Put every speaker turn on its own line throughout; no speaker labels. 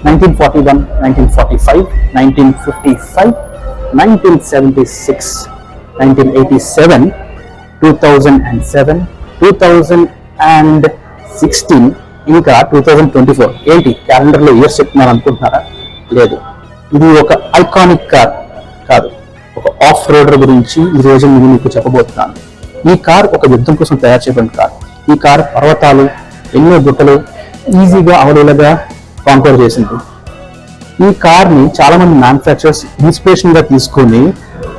1941, 1945, 1955, 1976, 1987, 2007, 2016, ఇంకా 2024. ఏంటి క్యాలెండర్లో ఇయర్స్ చెప్తున్నాను అనుకుంటున్నారా? లేదు, ఇది ఒక ఐకానిక్ కార్ కాదు, ఒక ఆఫ్ రోడర్ గురించి ఈరోజు నేను మీకు చెప్పబోతున్నాను. ఈ కార్ ఒక యుద్ధం కోసం తయారు చేయబడిన కార్. ఈ కార్ పర్వతాలు, ఎన్నో గుట్టలు ఈజీగా అవలీలగా కాంపేర్ చేసింది. ఈ కార్ని చాలా మంది మ్యానుఫ్యాక్చరర్స్ ఇన్స్పిరేషన్ గా తీసుకొని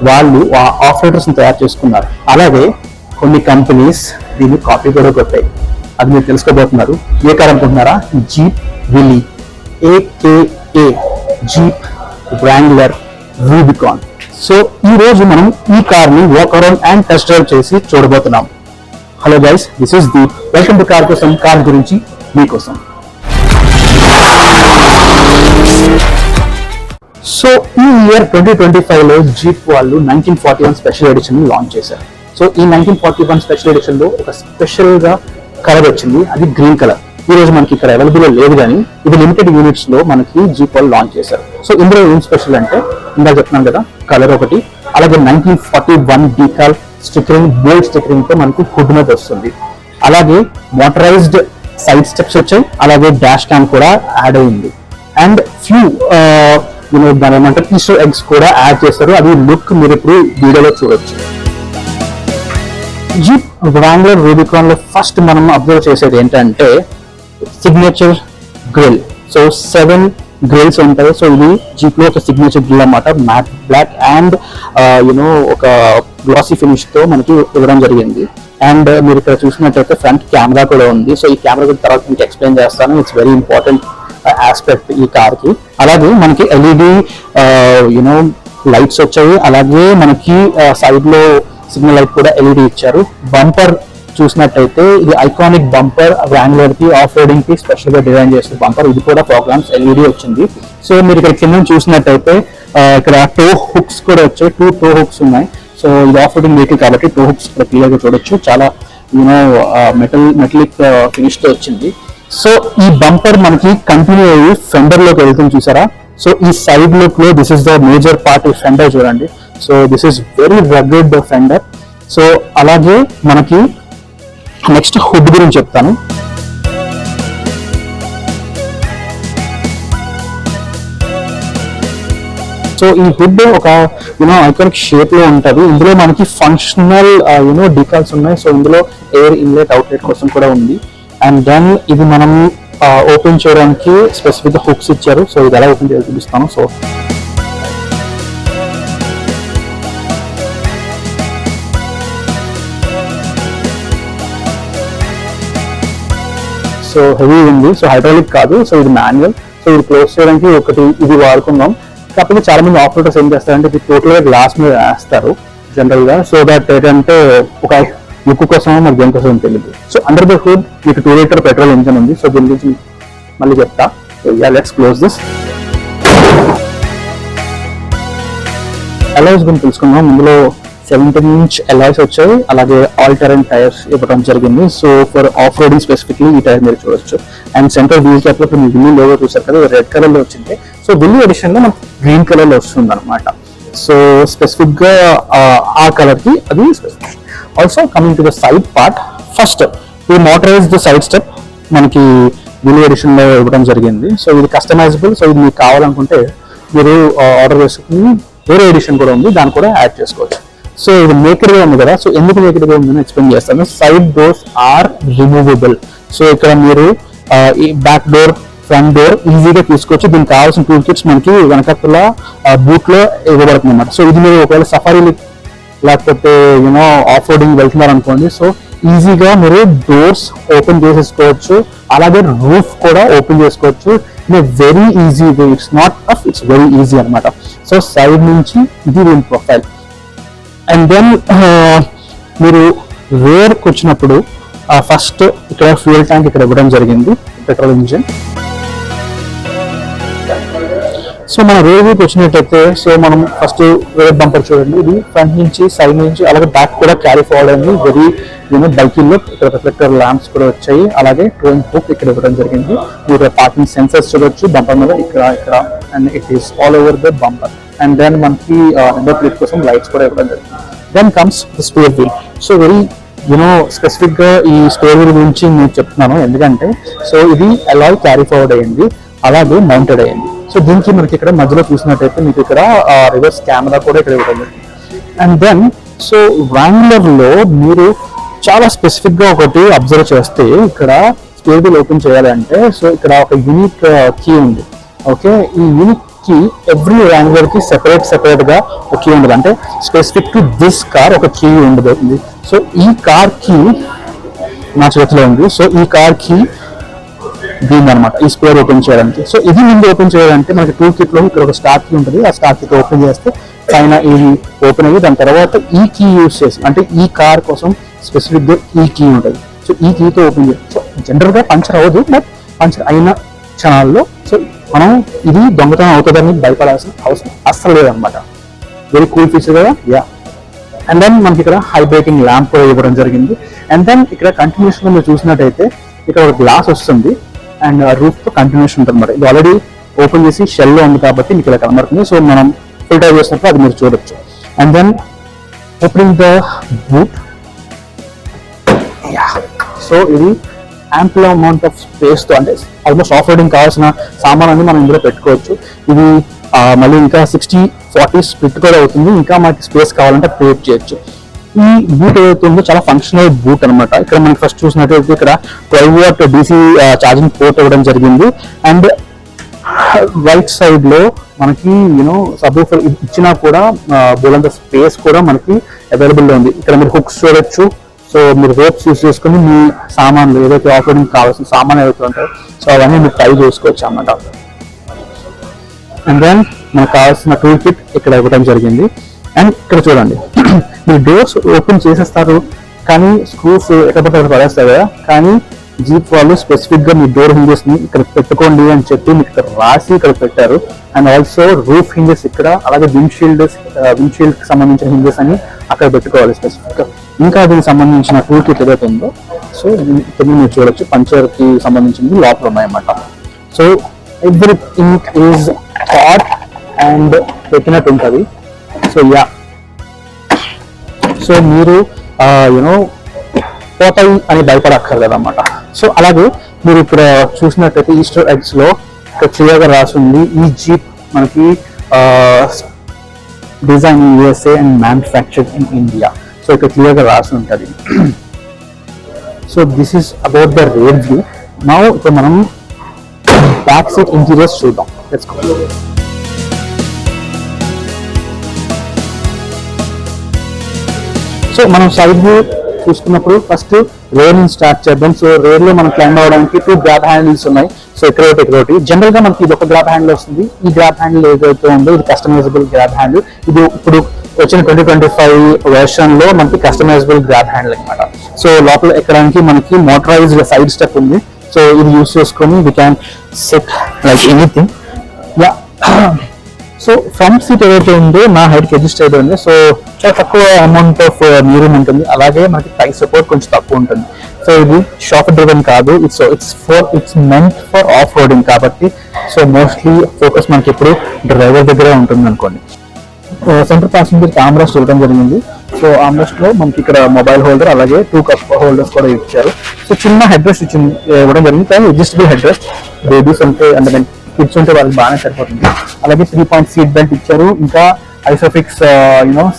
వాళ్ళు ఆఫ్ రోడర్స్ తయారు చేసుకున్నారు. అలాగే కొన్ని కంపెనీస్ దీన్ని కాపీ కూడా కొట్టాయి. అది మీరు తెలుసుకోబోతున్నారు. ఏ కార్ అనుకుంటున్నారా? Jeep Willys, AKA Jeep Wrangler Rubicon. So ఈ రోజు మనం ఈ కార్ ని walk around and test drive చేసి చూడబోతున్నాం. Hello guys, this is Deep. Welcome to car కోసం, కార్ గురించి మీకోసం. సో ఈ ఇయర్ 2025 లో జీప్ వాళ్ళు 1941 స్పెషల్ ఎడిషన్ ని లాంచ్ చేశారు. సో ఈ 1941 స్పెషల్ ఎడిషన్ లో ఒక స్పెషల్ గా కలర్ వచ్చింది, అది గ్రీన్ కలర్. ఈ రోజు మనకి ఇక్కడ అవైలబుల్ లేదు, కానీ ఇది లిమిటెడ్ యూనిట్స్ లో మనకి జీప్ వాళ్ళు లాంచ్ చేశారు. సో ఇందులో ఏం స్పెషల్ అంటే ఇందాక చెప్తున్నాను కదా, కలర్ ఒకటి, అలాగే 1941 డీకాల్ స్టిక్కరింగ్, బోల్డ్ స్టిక్కరింగ్ తో మనకు హుడ్ మీద వస్తుంది. అలాగే మోటరైజ్డ్ సైడ్ స్టెప్స్ వచ్చాయి, అలాగే డాష్ క్యామ్ కూడా యాడ్ అయింది. అండ్ ఫ్యూ దాని ఏమంటారు ఈస్టర్ ఎగ్స్ కూడా యాడ్ చేశారు. అది లుక్ మీరు ఇప్పుడు వీడియోలో చూడొచ్చు. జీప్ వ్రాంగ్లర్ రూబికాన్ లో ఫస్ట్ మనం అబ్జర్వ్ చేసేది ఏంటంటే సిగ్నేచర్ గ్రిల్. సో 7 గ్రిల్స్ ఉంటాయి. సో ఇది జీప్ లో ఒక సిగ్నేచర్ గ్రిల్ అన్నమాట. మ్యాట్ బ్లాక్ అండ్ ఒక గ్లాసీ ఫినిష్ తో మనకి ఇవ్వడం జరిగింది. అండ్ మీరు ఇక్కడ చూసినట్లయితే ఫ్రంట్ కెమెరా కూడా ఉంది. సో ఈ కెమెరా గురించి తర్వాత మీకు ఎక్స్ప్లెయిన్ చేస్తాను. ఇట్స్ వెరీ ఇంపార్టెంట్ ఆస్పెక్ట్ ఈ కార్ కి. అలాగే మనకి LED లైట్స్ వచ్చాయి. అలాగే మనకి సైడ్ లో సిగ్నల్ లైట్ కూడా LED ఇచ్చారు. బంపర్ చూసినట్టయితే ఇది ఐకానిక్ బంపర్, వ్రాంగ్లర్ కి ఆఫ్ రోడింగ్ కి స్పెషల్ గా డిజైన్ చేసిన బంపర్. ఇది కూడా ప్రోగ్రామ్స్ LED వచ్చింది. సో మీరు ఇక్కడ కింద చూసినట్టయితే ఇక్కడ టో హుక్స్ కూడా వచ్చాయి. 2 టో హుక్స్ ఉన్నాయి. సో ఇది ఆఫ్ రోడింగ్ వెహికల్ కాబట్టి టో హుక్స్ ఇక్కడ క్లియర్ గా చూడొచ్చు. చాలా మెటలిక్ ఫినిష్ తో వచ్చింది. సో ఈ బంపర్ మనకి కంటిన్యూ అయ్యి ఫెండర్ లోకి వెళ్తుంది, చూసారా? సో ఈ సైడ్ లుక్ లో this is the major part. ఈ ఫెండర్ చూడండి. So this is very rugged fender. So అలాగే మనకి నెక్స్ట్ హుడ్ గురించి చెప్తాను. సో ఈ హుడ్ ఒక ఐకానిక్ షేప్ లో ఉంటది. ఇందులో మనకి ఫంక్షనల్ డీకాల్స్ ఉన్నాయి. సో ఇందులో ఎయిర్ ఇన్లెట్ అవుట్లెట్ కోసం కూడా ఉంది. అండ్ దెన్ ఇది మనం ఓపెన్ చేయడానికి స్పెసిఫిక్ గా హుక్స్ ఇచ్చారు. సో ఇది ఎలా ఓపెన్ చేయాలి చూపిస్తాను. సో హెవీ ఉంది. సో హైడ్రాలిక్ కాదు, సో ఇది మాన్యువల్. సో ఇది క్లోజ్ చేయడానికి ఒకటి ఇది వాడుకుందాం. కాకపోతే చాలా మంది ఆపరేటర్స్ ఏం చేస్తారంటే ఇది టోటల్ గా గ్లాస్ మీద వేస్తారు జనరల్ గా. సో దట్ ఏంటంటే ఒక లుక్ కోసం మనకు దేనికోసం తెలియదు. సో అండర్ ద హుడ్ మీకు 2 లీటర్ పెట్రోల్ ఇంజన్ ఉంది. సో దీని గురించి మళ్ళీ చెప్తా. So let's close this. Alloys గురించి తెలుసుకుందాం. ఇందులో 17-inch అలాయ్స్ వచ్చాయి. అలాగే ఆల్ టెరైన్ టైర్స్ ఇవ్వడం జరిగింది. So for off roading specifically ఈ టైర్ మీరు చూడొచ్చు. అండ్ సెంటర్ వీల్ క్యాప్ లో మీరు విల్లీ లోగో చూసారు కదా, రెడ్ కలర్ లో వచ్చింది. సో విల్లీ ఎడిషన్ లో మనకు గ్రీన్ కలర్ లో వస్తుంది అనమాట. సో స్పెసిఫిక్ గా ఆ కలర్ కి అది specific. Also coming to the side part, first ఈ మోటరైజ్డ్ సైడ్ స్టెప్ మనకి విల్లీ ఎడిషన్ లో ఇవ్వడం జరిగింది. సో ఇది కస్టమైజబుల్. సో ఇది మీకు కావాలనుకుంటే మీరు ఆర్డర్ చేసుకుని వేరే ఎడిషన్ కూడా ఉంది, దాన్ని కూడా యాడ్ చేసుకోవచ్చు. సో ఇది మేకర్ గా ఉంది కదా. సో ఎందుకు మేకర్ గా ఉందని ఎక్స్ప్లెయిన్ చేస్తాను. Side doors are removable. So ఇక్కడ మీరు ఈ బ్యాక్ డోర్, ఫ్రంట్ డోర్ ఈజీగా తీసుకోవచ్చు. దీనికి కావాల్సిన టూల్ కిట్స్ మనకి వెనకల బూట్ లో ఇవ్వబడుతుంది అన్నమాట. సో ఇది మీరు ఒకవేళ సఫారీ లేకపోతే ఆఫ్ రోడింగ్ వెళ్తున్నారు అనుకోండి, సో ఈజీగా మీరు డోర్స్ ఓపెన్ చేసేసుకోవచ్చు. అలాగే రూఫ్ కూడా ఓపెన్ చేసుకోవచ్చు in very easy way. It's not tough, it's very easy అనమాట. సో సైడ్ నుంచి ఇది దీని ప్రొఫైల్. అండ్ దెన్ మీరు రేర్కి వచ్చినప్పుడు ఫస్ట్ ఇక్కడ ఫ్యూయల్ ట్యాంక్ ఇక్కడ ఇవ్వడం జరిగింది, పెట్రోల్ ఇంజిన్. సో మన రేర్ వ్యూకి వచ్చినట్టయితే సో మనం ఫస్ట్ రేర్ బంపర్ చూడండి, ఇది ఫ్రంట్ నుంచి సైడ్ నుంచి అలాగే బ్యాక్ కూడా క్యారీ ఫార్వర్డ్ అయింది, వెరీ బల్కీ లుక్. ఇక్కడ రిఫ్లెక్టర్ ల్యాంప్స్ కూడా వచ్చాయి, అలాగే టోయింగ్ హుక్ ఇక్కడ ఇవ్వడం జరిగింది. మీరు పార్కింగ్ సెన్సర్స్ చూడొచ్చు బంపర్ మీద ఇక్కడ and it is all over the bumper. And then మనకి నెంబర్ ప్లేట్ కోసం లైట్స్ కూడా ఇవ్వడం జరిగింది. Then comes the spare wheel. So very specific గా ఈ స్పేర్ వీల్ గురించి నేను చెప్తున్నాను ఎందుకంటే సో ఇది అలాయ్ క్యారీ ఫార్వర్డ్ అయ్యింది, అలాగే మౌంటెడ్ అయ్యింది. సో దీనికి మనకి ఇక్కడ మధ్యలో చూసినట్టయితే మీకు ఇక్కడ రివర్స్ కెమెరా కూడా ఇక్కడ ఇవ్వడం జరిగింది. అండ్ దెన్ సో వ్రాంగ్లర్ లో మీరు చాలా స్పెసిఫిక్ గా ఒకటి అబ్జర్వ్ చేస్తే ఇక్కడ స్పేర్ వీల్ ఓపెన్ చేయాలంటే సో ఇక్కడ ఒక యూనిక్ కీ ఉంది. ఓకే, ఈ యూనిక్ కీ ఎవ్రీ వ్రాంగ్లర్ కి సెపరేట్ గా ఒక కీ ఉండదు, అంటే స్పెసిఫిక్ టు దిస్ కార్ ఒక కీ ఉండదు. సో ఈ కార్ కీ నా చేతిలో ఉంది. సో ఈ కార్ కీ దీని అనమాట ఈ స్పేర్ ఓపెన్ చేయడానికి. సో ఇది ముందు ఓపెన్ చేయాలంటే మనకి టూల్ కిట్ లో ఇక్కడ ఒక స్టార్ కీ ఉంటుంది, ఆ స్టార్ కీతో ఓపెన్ చేస్తే పైన ఇది ఓపెన్ అయ్యి దాని తర్వాత ఈ కీ యూజ్ చేసి అంటే ఈ కార్ కోసం స్పెసిఫిక్ గా ఈ కీ ఉంటుంది. సో ఈ కీతో ఓపెన్ చేయాలి. సో జనరల్ గా పంచర్ అవ్వదు, బట్ పంచర్ అయిన క్షణాల్లో సో మనం ఇది దొంగతనం అవుతుందని భయపడాల్సిన అవసరం అస్సలు లేదనమాట. వెరీ కూల్ ఫీచర్ కదా. యా, అండ్ దెన్ మనకి ఇక్కడ హై బ్రేకింగ్ ల్యాంప్ ఇవ్వడం జరిగింది. అండ్ దెన్ ఇక్కడ కంటిన్యూషన్ లో మీరు చూసినట్టయితే ఇక్కడ ఒక గ్లాస్ వస్తుంది అండ్ రూఫ్ తో కంటిన్యూషన్ ఉంటుంది అనమాట. ఇది ఆల్రెడీ ఓపెన్ చేసి షెల్ లో ఉంది కాబట్టి మీకు ఇలా కనబడుతుంది. సో మనం ఫిల్టర్ చేసినప్పుడు అది మీరు చూడొచ్చు. And then opening the boot. So ఇది యాంపుల్ అమౌంట్ ఆఫ్ స్పేస్ తో అంటే ఆల్మోస్ట్ ఆఫ్ రోడింగ్ కావాల్సిన సామాన్లన్నీ మనం ఇందులో పెట్టుకోవచ్చు. ఇది మళ్ళీ ఇంకా 60-40 స్ప్లిట్ కూడా అవుతుంది, ఇంకా మనకి స్పేస్ కావాలంటే క్రియేట్ చేయొచ్చు. ఈ బూట్ ఏదైతే ఉందో చాలా ఫంక్షనల్ బూట్ అనమాట. ఇక్కడ మనకి ఫస్ట్ చూసినట్టయితే ఇక్కడ 12 వాట్ DC ఛార్జింగ్ పోర్ట్ ఇవ్వడం జరిగింది. అండ్ రైట్ సైడ్ లో మనకి సబ్వూఫర్ ఇచ్చినా కూడా బోలంత స్పేస్ కూడా మనకి అవైలబుల్ లో ఉంది. ఇక్కడ మీరు హుక్స్ చూడొచ్చు. సో మీరు రోప్స్ యూస్ చేసుకుని మీ సామాన్లు ఏదైతే ఆఫ్ రోడింగ్ కావాల్సిన సామాన్లు ఏదైతే ఉంటాయో సో అవన్నీ మీరు ట్రై చేసుకోవచ్చు అన్నమాట. అండ్ దెన్ మనకు కావాల్సిన టూల్ కిట్ ఇక్కడ ఇవ్వడం జరిగింది. అండ్ ఇక్కడ చూడండి, మీరు డోర్స్ ఓపెన్ చేసేస్తారు కానీ స్క్రూస్ ఎక్కడ పడేస్తారు కదా, కానీ జీప్ వాళ్ళు స్పెసిఫిక్ గా మీ డోర్ హింజెస్ ని ఇక్కడ పెట్టుకోండి అని చెప్పి మీకు ఇక్కడ రాసి ఇక్కడ పెట్టారు. అండ్ ఆల్సో రూఫ్ హింజెస్ ఇక్కడ, అలాగే విండ్షీల్డ్ కి సంబంధించిన హింజెస్ అని అక్కడ పెట్టుకోవాలి స్పెసిఫిక్ గా. ఇంకా దీనికి సంబంధించిన టూల్ కిట్ ఏదైతే ఉందో సో ఇక్కడ మీరు చూడొచ్చు, పంచర్ కి సంబంధించింది లోపల ఉన్నాయన్నమాట. So everything is thought and పెట్టినట్టు ఉంటుంది. సో యా, సో మీరు పోతాయి అని భయపడక్కర్లేదు అనమాట. సో అలాగే మీరు ఇక్కడ చూసినట్టయితే ఈస్టర్ ఎగ్స్ లో ఇక్కడ క్లియర్గా రాసింది ఈ జీప్ మనకి design in USA and manufactured in India. So ఇక్కడ క్లియర్గా రాసి ఉంటుంది. So this is about the rear view. Now ఇప్పుడు మనం బ్యాక్ సీట్ ఇంటీరియర్స్ చూద్దాం. Let's go. సో మనం సైడ్ వ్యూ చూసుకున్నప్పుడు ఫస్ట్ రేర్ నుంచి స్టార్ట్ చేద్దాం. సో రేర్ లో మనం క్లైంబ్ అవడానికి 2 గ్రాబ్ హ్యాండిల్స్ ఉన్నాయి. సో ఇక్కడ జనరల్ గా మనకి ఇది ఒక గ్రాబ్ హ్యాండిల్ వస్తుంది. ఈ గ్రాబ్ హ్యాండిల్ ఏదైతే ఉందో ఇది కస్టమైజబుల్ గ్రాబ్ హ్యాండిల్. ఇది ఇప్పుడు వచ్చిన 2025 వెర్షన్ లో మనకి కస్టమైజబుల్ గ్రాబ్ హ్యాండిల్ అనమాట. సో లోపల ఎక్కడానికి మనకి మోటరైజ్డ్ సైడ్ స్టెప్ ఉంది. సో ఇది యూస్ చేసుకొని we can set like anything. Yeah, so front seat ఏదైతే ఉందో నా హైట్కి అడ్జస్ట్ అయిపోయింది. సో చాలా తక్కువ అమౌంట్ ఆఫ్ నీరూమ్ ఉంటుంది, అలాగే మనకి టై సపోర్ట్ కొంచెం తక్కువ ఉంటుంది. సో ఇది షాఫ్ట్ డ్రివెన్ కాదు, it's meant for off roading కాబట్టి సో మోస్ట్లీ ఫోకస్ మనకి ఇప్పుడు డ్రైవర్ దగ్గరే ఉంటుంది అనుకోండి. సెంటర్ ప్యాసింజర్ ఆర్మ్రెస్ట్ ఇవ్వడం జరిగింది. సో ఆర్మ్రెస్ట్ లో మనకి ఇక్కడ మొబైల్ హోల్డర్ అలాగే 2 కప్ హోల్డర్స్ కూడా ఇచ్చారు. సో చిన్న హెడ్ రెస్ట్ ఇవ్వడం జరిగింది, కానీ అడ్జస్టబుల్ హెడ్ రెస్ట్. బేబీస్ ఉంటే అంటే కిడ్స్ ఉంటే వాళ్ళకి బాగానే సరిపోతుంది. అలాగే 3 పాయింట్ సీట్ బెల్ట్ ఇచ్చారు. ఇంకా ఐసోఫిక్స్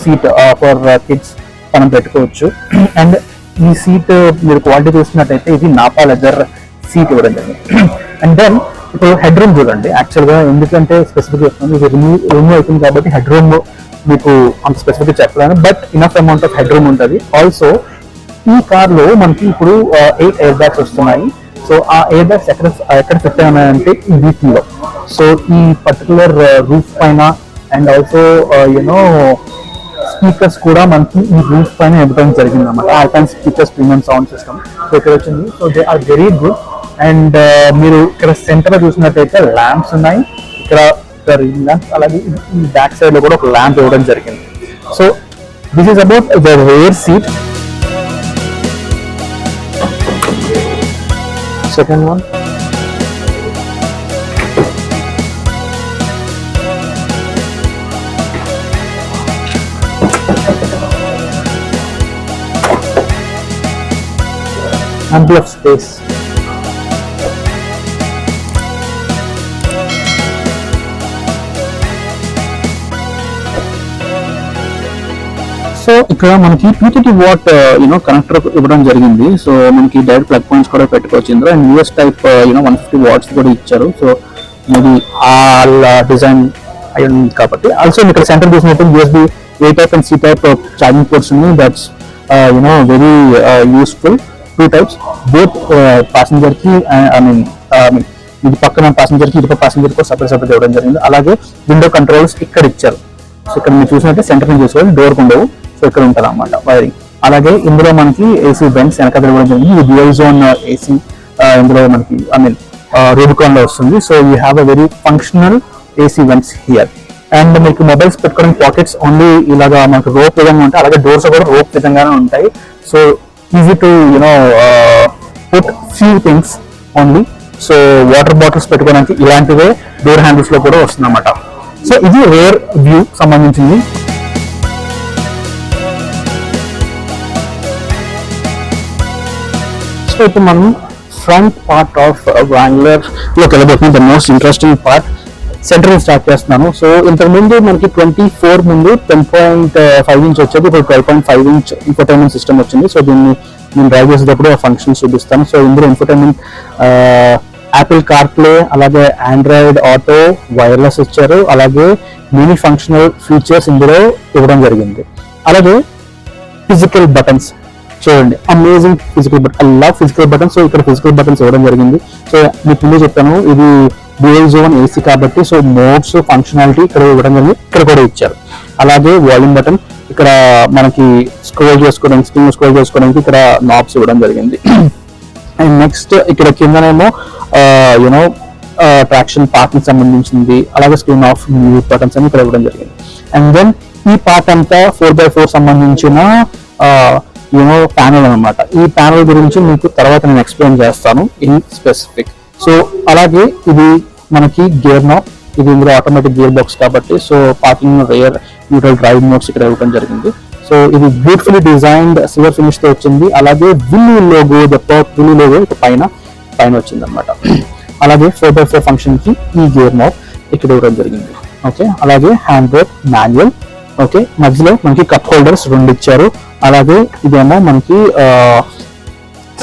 సీట్ ఫర్ కిడ్స్ మనం పెట్టుకోవచ్చు. అండ్ ఈ సీట్ మీరు క్వాలిటీ చూసినట్టయితే ఇది నాపా లెదర్ సీట్ ఇవ్వడం జరిగింది. అండ్ దెన్ ఇప్పుడు హెడ్ రూమ్ చూడండి. యాక్చువల్ గా ఎందుకంటే స్పెసిఫిక్ చెప్తాను, ఇది రిమూవ్ అవుతుంది కాబట్టి హెడ్ రూమ్ మీకు అంత స్పెసిఫిక్ చెప్పలేను, but enough amount of head room ఉంటుంది. ఆల్సో ఈ కార్ లో మనకి ఇప్పుడు 8 ఎయిర్ బ్యాగ్స్ వస్తున్నాయి. సో ఆ ఎయిర్ బ్యాగ్స్ ఎక్కడ ఫిట్ అయినాయంటే ఈ వీటిలో. సో ఈ పర్టికులర్ రూఫ్ పైన అండ్ ఆల్సో స్పీకర్స్ కూడా మనకి ఈ రూఫ్ పైన ఇవ్వడం జరిగింది అనమాట. Alpine speakers premium sound system so ఇక్కడ వచ్చింది. So they are very good. And మీరు ఇక్కడ సెంటర్ లో చూసినట్టయితే ల్యాంప్స్ ఉన్నాయి. ఇక్కడ రింగ్ ల్యాంప్, అలాగే బ్యాక్ సైడ్ లో కూడా ఒక ల్యాంప్ ఇవ్వడం జరిగింది. So this is about the rare seat. Second one, ample of space. So ఇక్కడ మనకి 230 వాట్ కనెక్టర్ ఇవ్వడం జరిగింది. సో మనకి డైరెక్ట్ ప్లగ్ పాయింట్స్ కూడా పెట్టుకోవచ్చు ఇందులో. అండ్ యూఎస్ టైప్ 150 వాట్స్ కూడా ఇచ్చారు. సో మేబీ ఆల్ డిజైన్ అయి ఉంది కాబట్టి. ఆల్సో ఇక్కడ సెంటర్ చూసినట్టు USB A type and C type charging ports ఉన్నాయి. That's very useful. 2 types, both passenger కి ఇది పక్కన ప్యాసింజర్ కి ఇటు ప్యాసింజర్ కి సపరేట్ ఇవ్వడం జరిగింది. అలాగే విండో కంట్రోల్స్ ఇక్కడ ఇచ్చారు. సో ఇక్కడ మీరు చూసినట్టే సెంటర్ నుంచి చూసుకోవాలి, డోర్ ఉండవు. సో ఇక్కడ ఉంటుంది అన్నమాట వైరింగ్. అలాగే ఇందులో మనకి ఏసీ వెంట్స్ వెనక ఇవ్వడం జరిగింది. ఇది డ్యూయల్ జోన్ ఏసీ ఇందులో మనకి రూబికాన్ లో వస్తుంది. So you have a very functional AC vents here. And మీకు మొబైల్స్ పెట్టుకోవడానికి పాకెట్స్ ఓన్లీ ఇలాగా మనకు రోప్ విధంగా ఉంటాయి. అలాగే డోర్స్ కూడా రోప్ విధంగానే ఉంటాయి. So easy to put few things only. So water bottles పెట్టుకోవడానికి ఇలాంటివే డోర్ హ్యాండిల్స్ లో కూడా వస్తుంది అన్నమాట. సో ఇది రేర్ వ్యూ సంబంధించింది. సో ఇప్పుడు మనం ఫ్రంట్ పార్ట్ ఆఫ్ వ్రాంగ్లర్ లోకి వెళ్ళబోతున్నాం. The most interesting part centre start చేస్తున్నాను. సో ఇంతకుముందు మనకి 24 ముందు 10.5 ఇంచ్ వచ్చేది, ఇప్పుడు 12.5 ఇంచ్ ఇన్ఫోటైన్మెంట్ సిస్టమ్ వచ్చింది. సో దీన్ని నేను డ్రైవ్ చేసేటప్పుడు ఆ ఫంక్షన్ చూపిస్తాను. సో ఇందులో ఇన్ఫోటైన్మెంట్ యాపిల్ కార్ప్లే, అలాగే ఆండ్రాయిడ్ ఆటో, వైర్లెస్ ఇచ్చారు. అలాగే మెనీ ఫంక్షనల్ ఫీచర్స్ ఇందులో ఇవ్వడం జరిగింది. అలాగే ఫిజికల్ బటన్స్ చూడండి, amazing physical button. I love physical buttons. So ఇక్కడ ఫిజికల్ బటన్స్ ఇవ్వడం జరిగింది. సో మీకు ముందే చెప్పాను ఇది డ్యూయల్ జోన్ ఏసీ కాబట్టి. సో మోడ్స్ ఫంక్షనాలిటీ ఇక్కడ ఇవ్వడం జరిగింది, ఇక్కడ కూడా ఇచ్చారు. అలాగే వాల్యూమ్ బటన్ ఇక్కడ మనకి స్క్రోల్ చేసుకోవడానికి, స్క్రీన్ స్క్రోల్ చేసుకోవడానికి ఇక్కడ నాబ్స్ ఇవ్వడం జరిగింది. అండ్ నెక్స్ట్ ఇక్కడ కిందనేమో ట్రాక్షన్ పార్కింగ్ సంబంధించింది, అలాగే స్క్రీన్ ఆఫ్ మ్యూట్ బటన్స్ అని ఇక్కడ ఇవ్వడం జరిగింది. అండ్ దెన్ ఈ పార్ట్ అంతా 4x4 సంబంధించిన ప్యానల్ అనమాట. ఈ ప్యానల్ గురించి మీకు తర్వాత నేను ఎక్స్ప్లెయిన్ చేస్తాను ఇన్ స్పెసిఫిక్. సో అలాగే ఇది మనకి గేర్ నాబ్, ఇది ఇందులో ఆటోమేటిక్ గేర్ బాక్స్ కాబట్టి. So parking, rare, neutral, drive modes ఇక్కడ ఇవ్వడం జరిగింది. సో ఇది బ్యూటిఫుల్లీ డిజైన్డ్ సిల్వర్ ఫినిష్ తో వచ్చింది. అలాగే విల్లు లోగో, విల్లు లోగో ఇక పైన వచ్చింది అనమాట. అలాగే 4x4 ఫంక్షన్ కి ఈ గేర్ నాబ్ ఇక్కడ ఇవ్వడం జరిగింది. ఓకే, అలాగే హ్యాండ్ బ్రేక్ మాన్యువల్. ఓకే, మధ్యలో మనకి కప్ హోల్డర్స్ 2 ఇచ్చారు. అలాగే ఇదేమో మనకి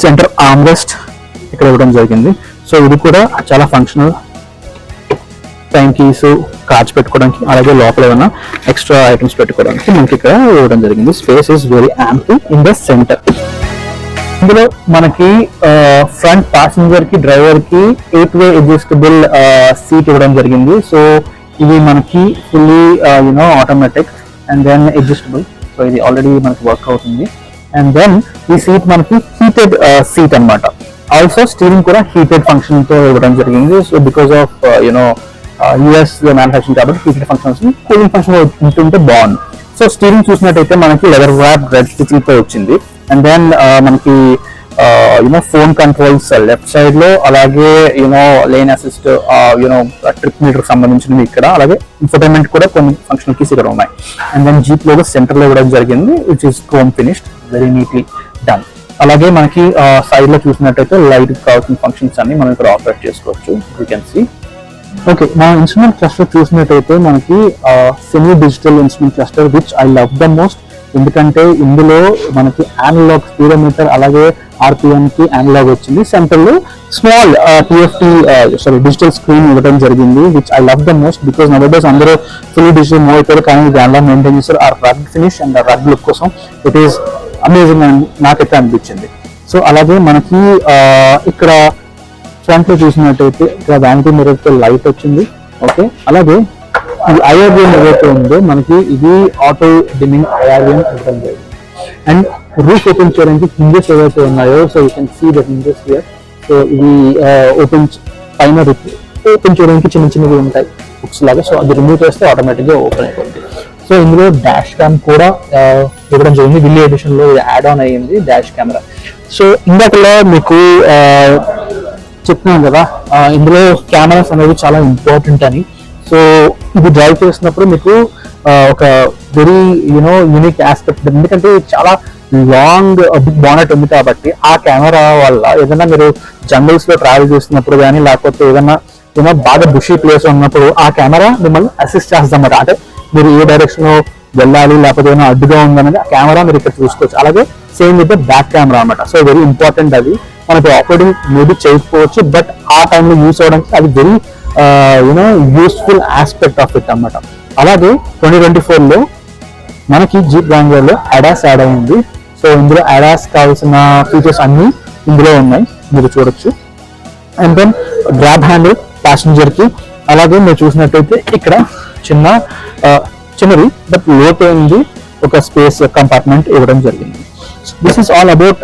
సెంటర్ ఆర్మ్ రెస్ట్ ఇక్కడ ఇవ్వడం జరిగింది. సో ఇది కూడా చాలా ఫంక్షనల్. టైం కీస్, కార్డ్స్ పెట్టుకోవడానికి, అలాగే లోపల ఏమైనా ఎక్స్ట్రా ఐటమ్స్ పెట్టుకోవడానికి మనకి ఇక్కడ ఇవ్వడం జరిగింది. Space is very ample in the centre. ఇందులో మనకి ఫ్రంట్ ప్యాసింజర్ కి, డ్రైవర్ కి 8-way అడ్జస్టబుల్ సీట్ ఇవ్వడం జరిగింది. సో ఇది మనకి fully automatic and then adjustable. So ఇది ఆల్రెడీ మనకి వర్క్ అవుతుంది. అండ్ దెన్ ఈ సీట్ మనకి హీటెడ్ సీట్ అన్నమాట. ఆల్సో స్టీరింగ్ కూడా హీటెడ్ ఫంక్షన్ తో ఇవ్వడం జరిగింది. So because of US manufacturing కాబట్టి హీటెడ్ ఫంక్షన్స్, కూలింగ్ ఫంక్షన్ ఉంటుంటే బాగుంది. సో స్టీరింగ్ చూసినట్టయితే మనకి లెదర్ ర్యాప్ రెడ్ స్టిచ్ తో వచ్చింది. అండ్ దెన్ మనకి ఫోన్ కంట్రోల్స్ లెఫ్ట్ సైడ్ లో, అలాగే లేన్ అసిస్ట్, ట్రిప్ మీటర్ సంబంధించినవి ఇక్కడ, అలాగే ఇన్ఫోటైన్మెంట్ కూడా కొన్ని ఫంక్షనల్ కీస్ ఇక్కడ ఉన్నాయి. And then Jeep logo centre లో ఇవ్వడం జరిగింది, which is chrome finished, very neatly done. అలాగే మనకి సైడ్ లో చూసినట్టయితే లైట్ కావాల్సిన ఫంక్షన్స్ అన్ని మనం ఇక్కడ ఆపరేట్ చేసుకోవచ్చు. You can see. ఓకే, మన ఇన్స్ట్రుమెంట్ క్లస్టర్ చూసినట్టయితే మనకి semi digital instrument cluster, which I love the most. ఎందుకంటే ఇందులో మనకి అనలాగ్ స్పీడోమీటర్, అలాగే ఆర్పిఎం కి అనలాగ్ వచ్చింది. సెంటర్ లో స్మాల్ టిఎఫ్టి డిజిటల్ స్క్రీన్ ఇవ్వడం జరిగింది, which I love the most. Because nowadays అందరూ ఫుల్ డిజిటల్ మూవ్ అవుతారు, కానీ ఇది అనలాగ్ మెయింటైన్ చేస్తారు. ఆ rug finish and rug look కోసం ఇట్ ఈస్ అమేజింగ్ అని నాకైతే అనిపించింది. సో అలాగే మనకి ఇక్కడ ఫ్రంట్ లో చూసినట్టయితే ఇక్కడ వ్యానిటీ మిర్రర్ తో లైట్ వచ్చింది. ఓకే, అలాగే ఈ ఐఆర్విఎం ఏదైతే ఉందో మనకి ఇది ఆటో డిమ్మింగ్ ఐఆర్విఎం ఉంటుంది. అండ్ రూఫ్ ఓపెన్ చేయడానికి హింజెస్ ఏవైతే ఉన్నాయో, so you can see the hinges here. So ఇది ఓపెన్ పైన సో కొంచెం చూడడానికి చిన్న చిన్నవి ఉంటాయి బుక్స్ లాగా. సో అది రిమూవ్ చేస్తే ఆటోమేటిక్గా ఓపెన్ అయిపోతుంది. సో ఇందులో డాష్ క్యామ్ కూడా ఇవ్వడం జరిగింది. విల్లీ ఎడిషన్ లో యాడ్ ఆన్ అయ్యింది డాష్ కెమెరా. సో ఇందాకలా మీకు చెప్తున్నాను కదా ఇందులో కెమెరాస్ అనేవి చాలా ఇంపార్టెంట్ అని. సో ఇది డ్రైవ్ చేసినప్పుడు మీకు ఒక వెరీ యూనిక్ ఆస్పెక్ట్, ఎందుకంటే చాలా లాంగ్ బిగ్ బానెట్ ఉంది కాబట్టి ఆ కెమెరా వల్ల ఏదైనా మీరు జంగల్స్ లో ట్రావెల్ చేస్తున్నప్పుడు కానీ లేకపోతే ఏదైనా బాగా బుషీ ప్లేస్ ఉన్నప్పుడు ఆ కెమెరా మిమ్మల్ని అసిస్ట్ చేస్తామన్నమాట. అంటే మీరు ఏ డైరెక్షన్ లో వెళ్ళాలి లేకపోతే ఏమైనా అడ్డుగా ఉందనేది ఆ కెమెరా మీరు ఇక్కడ చూసుకోవచ్చు. అలాగే సేమ్ విత్ బ్యాక్ కెమెరా అన్నమాట. So very important. అది మనకి ఆపరేటింగ్ మేబీ చేయకపోవచ్చు, బట్ ఆ టైంలో యూస్ అవడానికి అది very useful aspect of it అన్నమాట. అలాగే 2024లో మనకి జీప్ వ్రాంగ్లర్ లో ADAS యాడ్ అయింది. సో ఇందులో ADAS కావాల్సిన ఫీచర్స్ అన్ని ఇందులో ఉన్నాయి, మీరు చూడొచ్చు. And then grab handle passenger కి, అలాగే మీరు చూసినట్టయితే ఇక్కడ చిన్నది బట్ లోతైంది ఒక స్పేస్ కంపార్ట్మెంట్ ఇవ్వడం జరిగింది. This is all about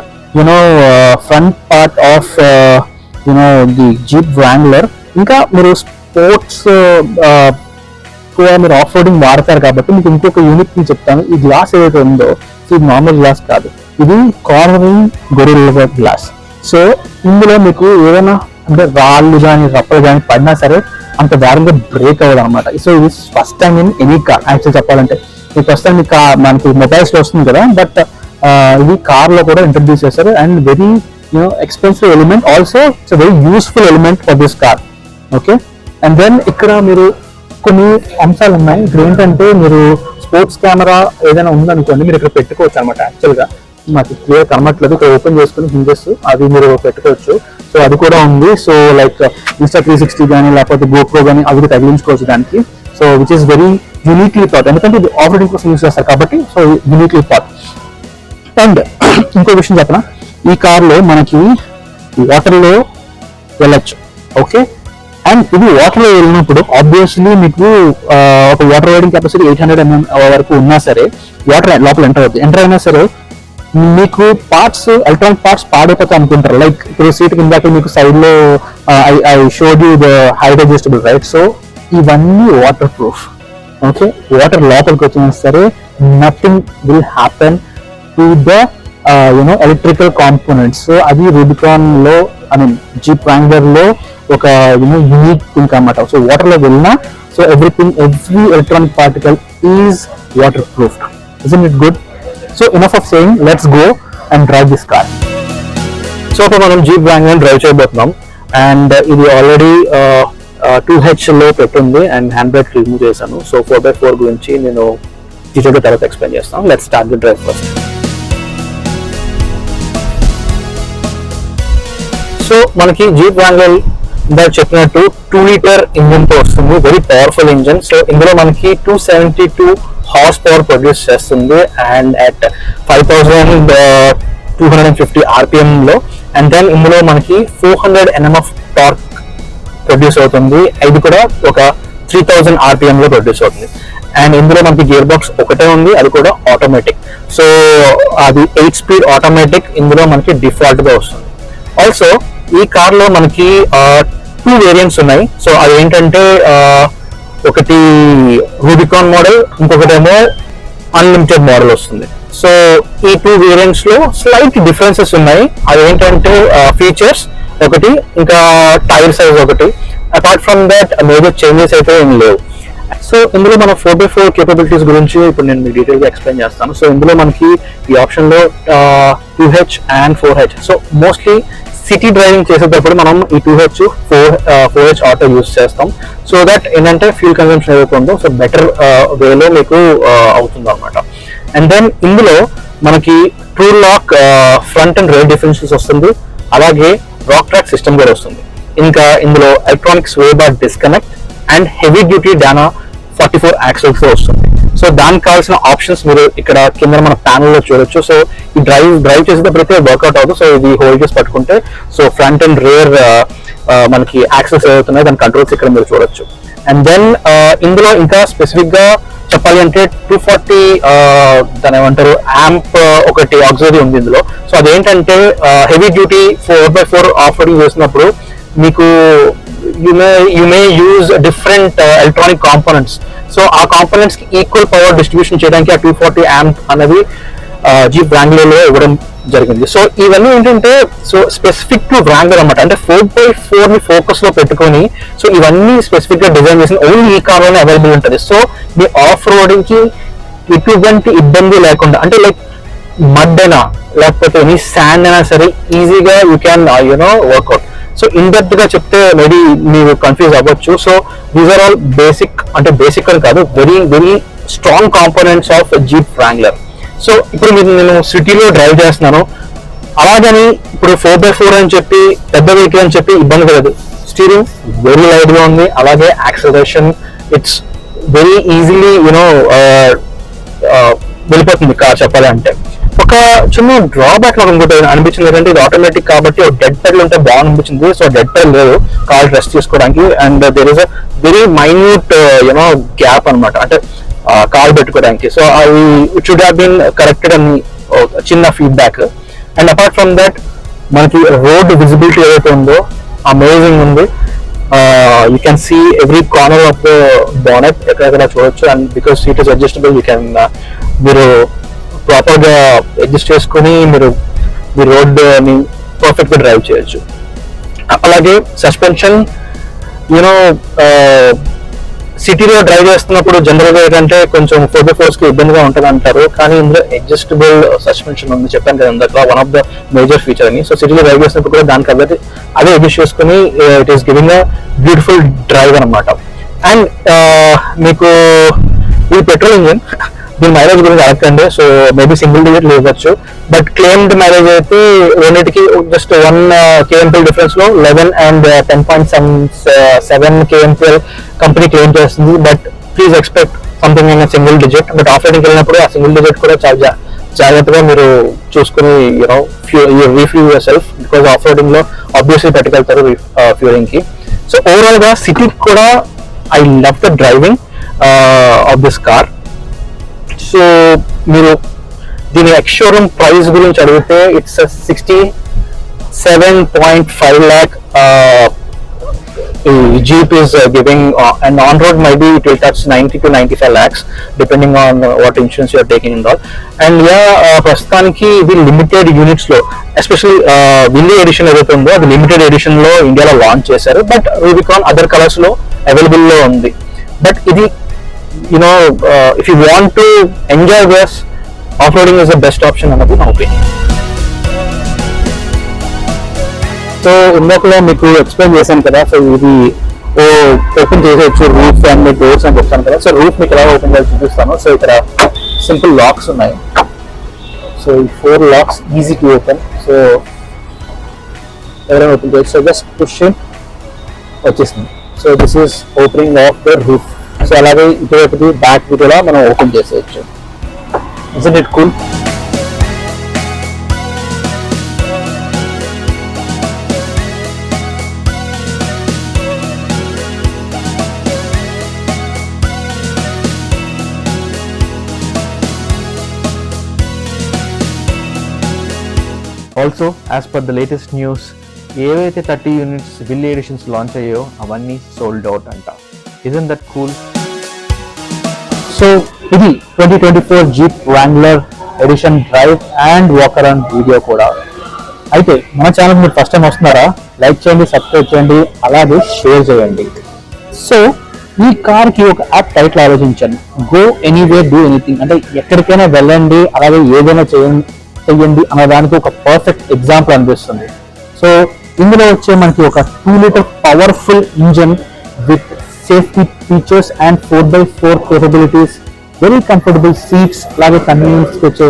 front part of the Jeep Wrangler. ఇంకా మీరు స్పోర్ట్స్ మీరు ఆఫ్ రోడింగ్ వాడతారు కాబట్టి మీకు ఇంకొక యూనిట్ ని చెప్తాను. ఈ గ్లాస్ ఏదైతే ఉందో ఇది నార్మల్ గ్లాస్ కాదు, ఇది కార్నరింగ్ గొరిల్లా గ్లాస్. సో ఇందులో మీకు ఏదైనా అంటే రాళ్ళు కానీ రప్పలు కానీ పడినా సరే అంత దారుణంగా బ్రేక్ అవ్వదు అనమాట. సో ఇది first time in any car actual చెప్పాలంటే. ఇది ఫస్ట్ టైం మనకి మొబైల్స్ లో వస్తుంది కదా, బట్ ఇది కార్ లో కూడా ఇంట్రడ్యూస్ చేశారు. And very expensive element, also it's very useful element for this car. Okay. And then ఇక్కడ మీరు కొన్ని అంశాలు ఉన్నాయి. ఇక్కడ ఏంటంటే మీరు స్పోర్ట్స్ కెమెరా ఏదైనా ఉందనుకోండి, మీరు ఇక్కడ పెట్టుకోవచ్చు అనమాట. యాక్చువల్ గా మాకు క్లియర్ కనబట్లేదు, ఇక్కడ ఓపెన్ చేసుకుని హింజెస్ అది మీరు పెట్టుకోవచ్చు. సో అది కూడా ఉంది. సో లైక్ Insta360 కానీ లేకపోతే GoPro కానీ అవి తగిలించుకోవచ్చు దానికి. So which is very uniquely thought, ఎందుకంటే ఇది ఆపరేటింగ్ కోసం యూస్ చేస్తారు కాబట్టి. So uniquely thought. అండ్ ఇంకో విషయం చెప్పనా, ఈ కార్ లో మనకి వాటర్ లో వెళ్ళొచ్చు. ఓకే. అండ్ ఇది వాటర్ లో వెళ్ళినప్పుడు ఆబ్వియస్లీ మీకు ఒక వాటర్ రైడింగ్ కెపాసిటీ 800 mm వరకు ఉన్నా సరే వాటర్ లోపల ఎంటర్ అయినా సరే మీకు పార్ట్స్ ఎలక్ట్రానిక్ పార్ట్స్ పాడైపోతాయి అనుకుంటారు. లైక్ ఇప్పుడు సీట్ కింద మీకు సైడ్ లో I showed you the height adjustable, right? So ఇవన్నీ వాటర్ ప్రూఫ్. ఓకే. వాటర్ లోపలికి వచ్చినా సరే nothing will happen to the electrical components. So అది రూబికాన్ లో జీప్ వ్రాంగ్లర్ లో ఒక యూనిక్ థింగ్ అన్నమాట. సో వాటర్ లో వెళ్ళినా so every electronic particle is water proof. Isn't it good? So enough of saying, let's go and drive this car. So ఇప్పుడు మనం jeep వ్రాంగ్లర్ drive చేయబోతున్నాం. అండ్ ఇది ఆల్రెడీ 2H లో పెట్టింది అండ్ హ్యాండ్ బ్రేక్ రిమూవ్ చేశాను. So 4x4 గురించి నేను డీటెయిల్గా తర్వాత ఎక్స్ప్లెయిన్ చేస్తాను. Let's start the drive first. So మనకి జీప్ వ్రాంగ్లర్ ఇందాక చెప్పినట్టు 2 లీటర్ ఇంజిన్ తో వస్తుంది, వెరీ పవర్ఫుల్ ఇంజిన్. సో ఇందులో మనకి 272 హార్స్ పవర్ ప్రొడ్యూస్ చేస్తుంది అండ్ అట్ 5250 RPM లో. అండ్ దెన్ ఇందులో మనకి 400 Nm ఆఫ్ టార్క్ ప్రొడ్యూస్ అవుతుంది. ఇది కూడా ఒక 3000 RPM లో ప్రొడ్యూస్ అవుతుంది. అండ్ ఇందులో మనకి గేర్ బాక్స్ ఒకటే ఉంది, అది కూడా ఆటోమేటిక్. సో అది 8 స్పీడ్ ఆటోమేటిక్ ఇందులో మనకి డిఫాల్ట్ గా వస్తుంది. ఆల్సో ఈ కార్ లో మనకి 2 వేరియంట్స్ ఉన్నాయి. సో అది ఏంటంటే ఒకటి రూబికాన్ మోడల్, ఇంకొకటేమో అన్లిమిటెడ్ మోడల్ వస్తుంది. సో ఈ 2 వేరియంట్స్ లో స్లైట్ డిఫరెన్సెస్ ఉన్నాయి. అది ఏంటంటే ఫీచర్స్ ఒకటి, ఇంకా టైర్ సైజ్ ఒకటి. Apart from that major changes అయితే ఏం లేవు. సో ఇందులో మన 4x4 కేపబిలిటీస్ గురించి ఇప్పుడు నేను మీకు డీటెయిల్ గా ఎక్స్ప్లెయిన్ చేస్తాను. సో ఇందులో మనకి ఈ ఆప్షన్ లో 2H and 4H. So mostly city driving చేసేటప్పుడు మనం ఈ 2H 4H ఆటో యూస్ చేస్తాం. సో దట్ ఏంటంటే ఫ్యూల్ కన్సంప్షన్ ఏదైతుందో సో బెటర్ వేలో మీకు అవుతుంది అనమాట. అండ్ దెన్ ఇందులో మనకి true lock front and rear differentials వస్తుంది, అలాగే రాక్ ట్రాక్ సిస్టమ్ కూడా వస్తుంది. ఇంకా ఇందులో electronic sway bar disconnect and heavy duty Dana 44 axles తో వస్తుంది. సో దానికి కావాల్సిన ఆప్షన్స్ మీరు ఇక్కడ కింద మన ప్యానల్ లో చూడొచ్చు. సో ఈ డ్రైవ్ చేసేటప్పుడు అయితే వర్కౌట్ అవుతుంది. సో ఇది హోల్డ్ చేసి పట్టుకుంటే సో ఫ్రంట్ అండ్ రేర్ మనకి యాక్సెస్ ఏదవుతున్నాయి దాని కంట్రోల్స్ ఇక్కడ మీరు చూడొచ్చు. అండ్ దెన్ ఇందులో ఇంకా స్పెసిఫిక్ గా చెప్పాలి అంటే 240 దాని ఏమంటారు యాంప్ ఒకటి ఆక్సిలరీ ఉంది ఇందులో. సో అదేంటంటే heavy duty 4x4 off roading చేసినప్పుడు మీకు you may use different electronic components. So ఆ కాంపోనెంట్స్ కి ఈక్వల్ పవర్ డిస్ట్రిబ్యూషన్ చేయడానికి ఆ 240 amp అనేది జీప్ వ్రాంగ్లర్ లో ఇవ్వడం జరిగింది. సో ఇవన్నీ ఏంటంటే సో స్పెసిఫిక్ టు వ్రాంగ్లర్ అనమాట, అంటే 4x4 ని ఫోకస్ లో పెట్టుకొని సో ఇవన్నీ స్పెసిఫిక్ గా డిజైన్ చేసిన ఓన్లీ ఈ కార్ లోనే అవైలబుల్ ఉంటుంది. సో మీ ఆఫ్ రోడింగ్ కి ఎటువంటి ఇబ్బంది లేకుండా, అంటే లైక్ మడ్ అయినా లేకపోతే ఎనీ శాండ్ అయినా సరే ఈజీగా you can work out. So in depth గా చెప్తే మేబీ మీరు కన్ఫ్యూజ్ అవ్వచ్చు. So these are all basic, అంటే బేసిక్ అని కాదు, very very strong components of Jeep Wrangler. So ఇప్పుడు నేను సిటీలో డ్రైవ్ చేస్తున్నాను, అలాగని ఇప్పుడు 4x4 అని చెప్పి పెద్ద వెహికల్ అని చెప్పి ఇబ్బంది కలదు. స్టీరింగ్ వెరీ లైట్ గా ఉంది, అలాగే యాక్సలరేషన్ ఇట్స్ వెరీ ఈజీలీ వెళ్ళిపోతుంది కార్ చెప్పాలంటే. ఒక చిన్న డ్రాబ్యాక్ నాకు ఇంకోటి అనిపించింది ఏంటంటే ఇది ఆటోమేటిక్ కాబట్టి ఒక డెడ్ పెడల్ ఉంటే బాగా అనిపించింది. సో డెడ్ పెడల్ లేదు కార్ రెస్ట్ చేసుకోవడానికి, and there is a very minute gap అనమాట, అంటే కార్ పెట్టుకోవడానికి. సో అవి it should have been corrected అని చిన్న feedback. And apart from that మనకి రోడ్ విజిబిలిటీ ఏదైతే ఉందో అమేజింగ్ ఉంది. You can see every corner of the bonnet, ఎక్కడెక్కడ చూడొచ్చు. And because seat is adjustable, you can మీరు ప్రాపర్ గా అడ్జస్ట్ చేసుకుని మీరు మీ రోడ్ని పర్ఫెక్ట్ గా డ్రైవ్ చేయొచ్చు. అలాగే సస్పెన్షన్ సిటీలో డ్రైవ్ చేస్తున్నప్పుడు జనరల్ గా ఏంటంటే కొంచెం 4x4 కి ఇబ్బందిగా ఉంటుంది అంటారు, కానీ ఇందులో అడ్జస్టబుల్ సస్పెన్షన్ ఉంది. చెప్పాను కదా ఇందాక one of the major feature అని. సో సిటీలో డ్రైవ్ చేసినప్పుడు కూడా దానికి అదే అడ్జస్ట్ చేసుకుని it is giving a beautiful drive అనమాట. అండ్ మీకు ఈ పెట్రోల్ ఇంజిన్, దీని మైలేజ్ గురించి అడగండి. సో మేబీ సింగిల్ డిజిట్ లేవచ్చు, బట్ క్లెయిమ్డ్ మైలేజ్ అయితే రెండింటికి జస్ట్ 1 kmpl డిఫరెన్స్ లో 11 and 10.7 kmpl కంపెనీ క్లెయిమ్ చేస్తుంది. But please expect something in single digit. But off రైడింగ్కి వెళ్ళినప్పుడు ఆ సింగిల్ డిజిట్ కూడా చాలా జాగ్రత్తగా మీరు చూసుకుని refuel yourself, because off roading లో ఆబ్వియస్లీ పెట్టుకెళ్తారు ఫ్యూరింగ్ కి. సో ఓవరాల్ గా సిటీకి కూడా I love the driving of this car. So మీరు దీని ఎక్స్ షోరూమ్ ప్రైస్ గురించి అడిగితే it's 67.5 lakh Jeep is giving, and on road maybe it will touch 90 to 95 lakhs depending on what insurance you are taking and all. And ప్రస్తుతానికి ఇది limited units లో, especially Willi edition ఏదైతే ఉందో అది limited edition లో ఇండియాలో launch చేశారు. But రూబికాన్ other colours లో అవైలబుల్ లో ఉంది. బట్ ఇది if you want to enjoy this, off-roading is the best option అన్నది నా ఒపీనియన్. సో ఇందాకలో మీకు ఎక్స్ప్లెయిన్ చేశాను కదా, సో ఇది ఓపెన్ చేసేయచ్చు రూఫ్ అండ్ డోర్స్ అని చెప్తాను కదా. సో రూఫ్ మీకు ఎలా ఓపెన్ చేయాలి చూపిస్తాను. సో ఇక్కడ సింపుల్ లాక్స్ ఉన్నాయి. సో ఈ 4 locks easy to open. So ఎవరైనా ఓపెన్ చేయొచ్చు. సో జస్ట్ పుష్ వచ్చేసింది. So this is opening of the roof. So అలాగే ఇటువైపు బ్యాక్ కూడా మనం ఓపెన్ చేసేయచ్చు. Isn't it cool?
Also, as per the latest news, ఏవైతే 30 units విల్లీ ఎడిషన్స్ లాంచ్ అయ్యాయో అవన్నీ సోల్డ్ అవుట్ అంట. Isn't that cool?
సో ఇది 2024 Jeep Wrangler edition drive and walk around video కూడా. అయితే మన ఛానల్ మీరు ఫస్ట్ టైం వస్తున్నారా, లైక్ చేయండి, సబ్స్క్రైబ్ చేయండి, అలాగే షేర్ చేయండి. సో ఈ కార్ కి ఒక యాప్ టైటిల్ ఆలోచించండి, గో ఎనీవేర్ డూ ఎనీథింగ్. అంటే ఎక్కడికైనా వెళ్ళండి, అలాగే ఏదైనా చెయ్యండి అన్నదానికి ఒక పర్ఫెక్ట్ ఎగ్జాంపుల్ అనిపిస్తుంది. సో ఇందులో వచ్చే మనకి ఒక 2 liter powerful engine with safety features and 4x4 capabilities, very comfortable seats, అలాగే కన్వీనియన్స్ వచ్చే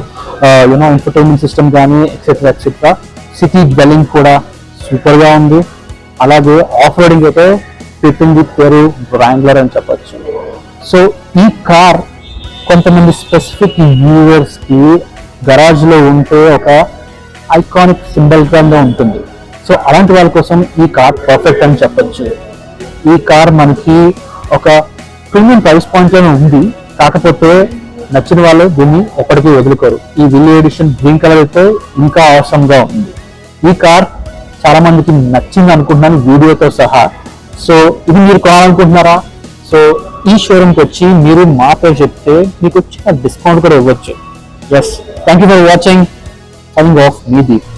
ఎంటర్టైన్మెంట్ సిస్టమ్ కానీ ఎక్సెట్రా ఎక్సెట్రా. సిటీ డ్వెల్లింగ్ కూడా సూపర్ గా ఉంది. అలాగే ఆఫ్ రోడింగ్ అయితే పెట్టింది పేరు వ్రాంగ్లర్ అని చెప్పచ్చు. సో ఈ కార్ కొంతమంది స్పెసిఫిక్ వ్యూవర్స్ కి గరాజ్ లో ఉంటే ఒక ఐకానిక్ సింబల్ గా ఉంటుంది. సో అలాంటి వాళ్ళ కోసం ఈ కార్ పర్ఫెక్ట్ అని చెప్పచ్చు. ఈ కార్ మనకి ఒక ప్రీమియం ప్రైస్ పాయింట్ లోనే ఉంది, కాకపోతే నచ్చిన వాళ్ళు దీన్ని ఎప్పటికీ వదులుకోరు. ఈ విల్లీ ఎడిషన్ గ్రీన్ కలర్ అయితే ఇంకా అవసరంగా ఉంది. ఈ కార్ చాలా మందికి నచ్చింది అనుకుంటున్నాను వీడియోతో సహా. సో ఇది మీరు కొనాలనుకుంటున్నారా? సో ఈ షోరూమ్కి వచ్చి మీరు మా పేరు చెప్తే మీకు చిన్న డిస్కౌంట్ కూడా ఇవ్వచ్చు. Yes, thank you for watching. Signing off మీ దీప్.